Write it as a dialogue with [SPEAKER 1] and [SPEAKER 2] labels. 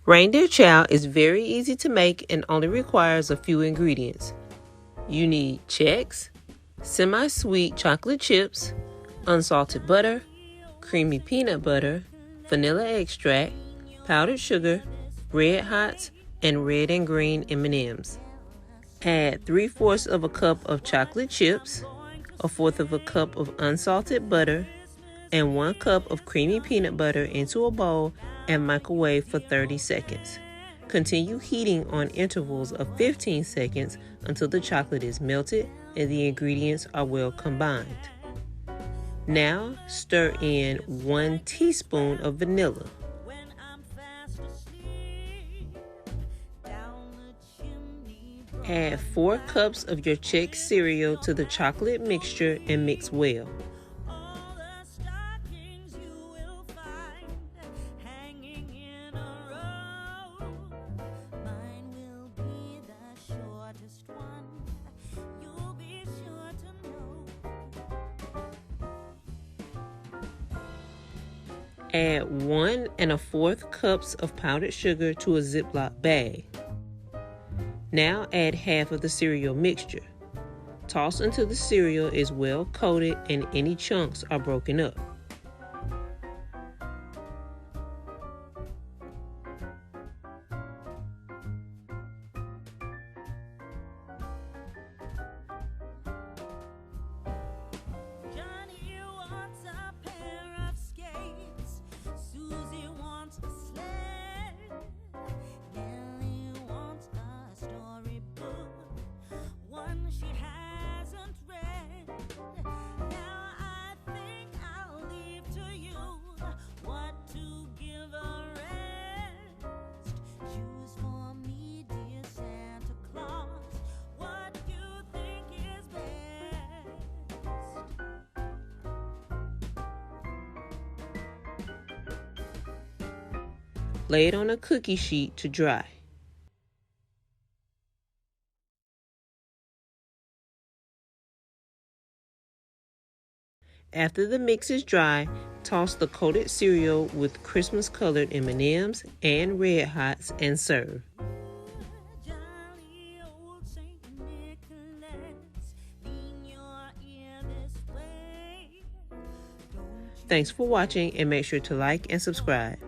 [SPEAKER 1] Reindeer Chow is very easy to make and only requires a few ingredients. You need Chex, semi-sweet chocolate chips, unsalted butter, creamy peanut butter, vanilla extract, powdered sugar, red hots, and red and green M&Ms. Add 3/4 of a cup of chocolate chips, 1/4 of a cup of unsalted butter, and 1 cup of creamy peanut butter into a bowl and microwave for 30 seconds. Continue heating on intervals of 15 seconds until the chocolate is melted and the ingredients are well combined. Now stir in 1 teaspoon of vanilla. Add 4 cups of your Chex cereal to the chocolate mixture and mix well. Add 1 1/4 cups of powdered sugar to a Ziploc bag. Now add half of the cereal mixture. Toss until the cereal is well coated and any chunks are broken up. Lay it on a cookie sheet to dry. After the mix is dry, toss the coated cereal with Christmas-colored M&Ms and Red Hots and serve. Thanks for watching and make sure to like and subscribe.